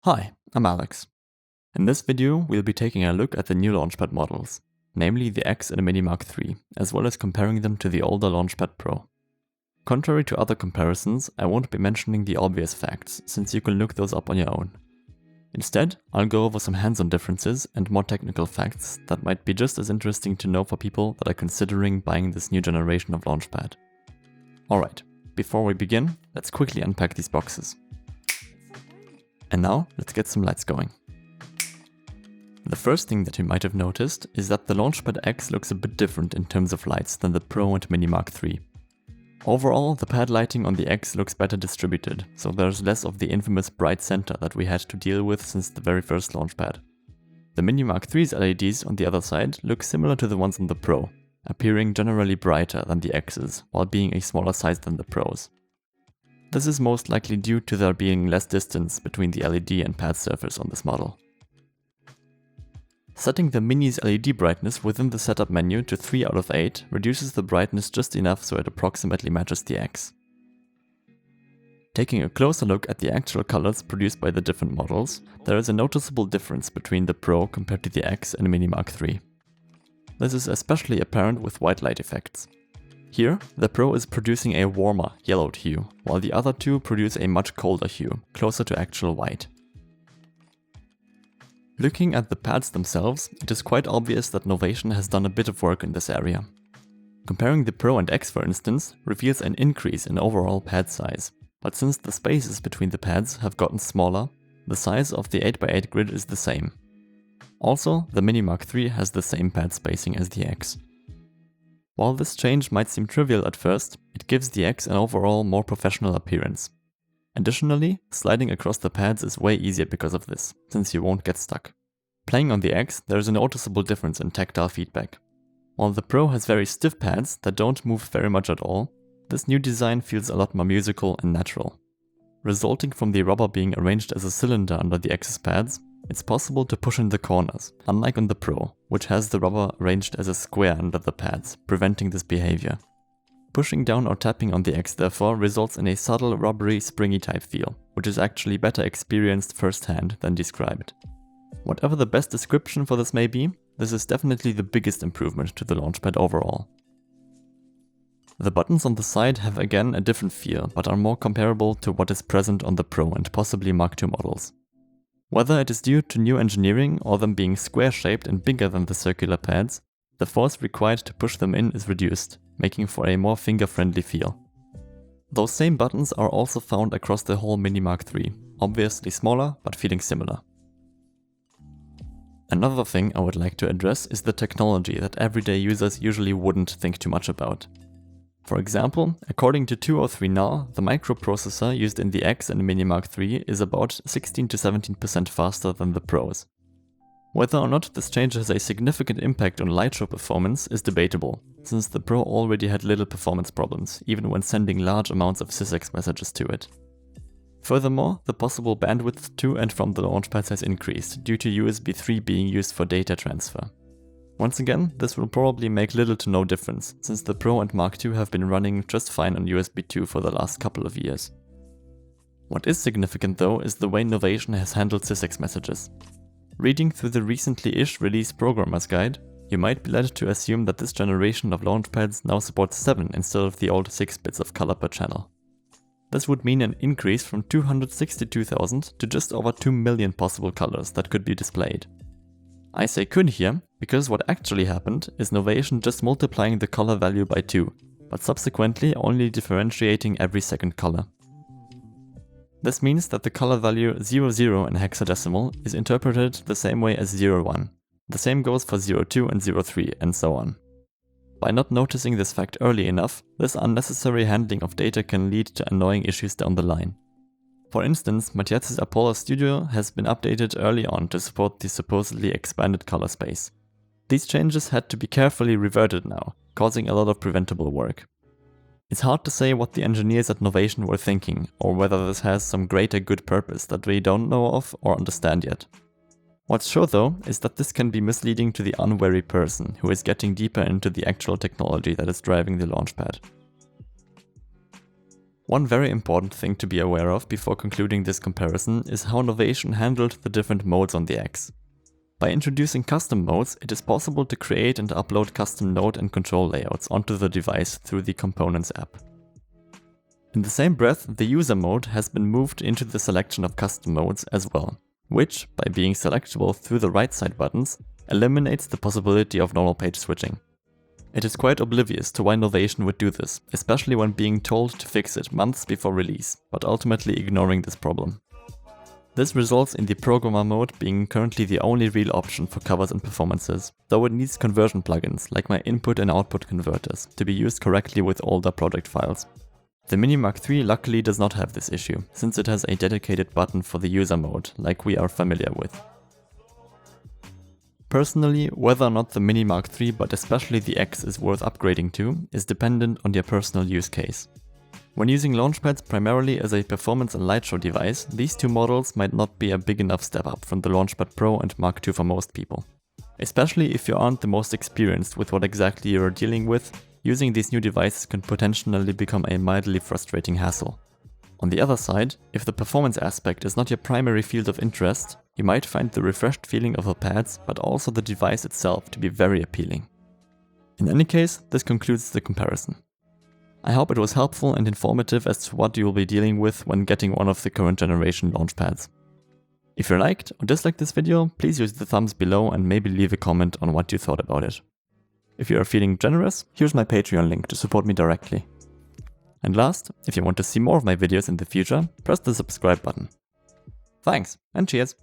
Hi, I'm Alex. In this video, we'll be taking a look at the new Launchpad models, namely the X and the MiniMk3, as well as comparing them to the older Launchpad Pro. Contrary to other comparisons, I won't be mentioning the obvious facts, since you can look those up on your own. Instead, I'll go over some hands-on differences and more technical facts that might be just as interesting to know for people that are considering buying this new generation of Launchpad. Alright, before we begin, let's quickly unpack these boxes. And now, let's get some lights going. The first thing that you might have noticed is that the Launchpad X looks a bit different in terms of lights than the Pro and MiniMk3. Overall, the pad lighting on the X looks better distributed, so there's less of the infamous bright center that we had to deal with since the very first Launchpad. The MiniMk3's LEDs on the other side look similar to the ones on the Pro, appearing generally brighter than the X's, while being a smaller size than the Pro's. This is most likely due to there being less distance between the LED and pad surface on this model. Setting the Mini's LED brightness within the setup menu to 3 out of 8 reduces the brightness just enough so it approximately matches the X. Taking a closer look at the actual colors produced by the different models, there is a noticeable difference between the Pro compared to the X and MiniMk3. This is especially apparent with white light effects. Here, the Pro is producing a warmer, yellowed hue, while the other two produce a much colder hue, closer to actual white. Looking at the pads themselves, it is quite obvious that Novation has done a bit of work in this area. Comparing the Pro and X, for instance, reveals an increase in overall pad size, but since the spaces between the pads have gotten smaller, the size of the 8x8 grid is the same. Also, the MiniMk3 has the same pad spacing as the X. While this change might seem trivial at first, it gives the X an overall more professional appearance. Additionally, sliding across the pads is way easier because of this, since you won't get stuck. Playing on the X, there is a noticeable difference in tactile feedback. While the Pro has very stiff pads that don't move very much at all, this new design feels a lot more musical and natural. Resulting from the rubber being arranged as a cylinder under the X's pads, it's possible to push in the corners, unlike on the Pro, which has the rubber arranged as a square under the pads, preventing this behavior. Pushing down or tapping on the X therefore results in a subtle rubbery, springy type feel, which is actually better experienced firsthand than described. Whatever the best description for this may be, this is definitely the biggest improvement to the Launchpad overall. The buttons on the side have again a different feel, but are more comparable to what is present on the Pro and possibly Mark II models. Whether it is due to new engineering or them being square-shaped and bigger than the circular pads, the force required to push them in is reduced, making for a more finger-friendly feel. Those same buttons are also found across the whole MiniMk3, obviously smaller but feeling similar. Another thing I would like to address is the technology that everyday users usually wouldn't think too much about. For example, according to 203 now, the microprocessor used in the X and MiniMk3 is about 16 to 17% faster than the Pros. Whether or not this change has a significant impact on light show performance is debatable, since the Pro already had little performance problems, even when sending large amounts of sysx messages to it. Furthermore, the possible bandwidth to and from the Launchpads has increased, due to USB 3 being used for data transfer. Once again, this will probably make little to no difference, since the Pro and Mark II have been running just fine on USB 2 for the last couple of years. What is significant though is the way Novation has handled sysx messages. Reading through the recently-ish released Programmer's Guide, you might be led to assume that this generation of Launchpads now supports 7 instead of the old 6 bits of color per channel. This would mean an increase from 262,000 to just over 2 million possible colors that could be displayed. I say could here, because what actually happened is Novation just multiplying the color value by 2, but subsequently only differentiating every second color. This means that the color value 00 in hexadecimal is interpreted the same way as 01. The same goes for 02 and 03 and so on. By not noticing this fact early enough, this unnecessary handling of data can lead to annoying issues down the line. For instance, Matthias's Apollo Studio has been updated early on to support the supposedly expanded color space. These changes had to be carefully reverted now, causing a lot of preventable work. It's hard to say what the engineers at Novation were thinking, or whether this has some greater good purpose that we don't know of or understand yet. What's sure though is that this can be misleading to the unwary person who is getting deeper into the actual technology that is driving the Launchpad. One very important thing to be aware of before concluding this comparison is how Novation handled the different modes on the X. By introducing custom modes, it is possible to create and upload custom node and control layouts onto the device through the Components app. In the same breath, the user mode has been moved into the selection of custom modes as well, which, by being selectable through the right side buttons, eliminates the possibility of normal page switching. It is quite oblivious to why Novation would do this, especially when being told to fix it months before release, but ultimately ignoring this problem. This results in the programmer mode being currently the only real option for covers and performances, though it needs conversion plugins like my input and output converters to be used correctly with older project files. The MiniMk3 luckily does not have this issue, since it has a dedicated button for the user mode, like we are familiar with. Personally, whether or not the MiniMk3, but especially the X, is worth upgrading to is dependent on your personal use case. When using Launchpads primarily as a performance and light show device, these two models might not be a big enough step up from the Launchpad Pro and Mark II for most people. Especially if you aren't the most experienced with what exactly you are dealing with, using these new devices can potentially become a mildly frustrating hassle. On the other side, if the performance aspect is not your primary field of interest, you might find the refreshed feeling of the pads, but also the device itself, to be very appealing. In any case, this concludes the comparison. I hope it was helpful and informative as to what you will be dealing with when getting one of the current generation Launchpads. If you liked or disliked this video, please use the thumbs below and maybe leave a comment on what you thought about it. If you are feeling generous, here's my Patreon link to support me directly. And last, if you want to see more of my videos in the future, press the subscribe button. Thanks, and cheers!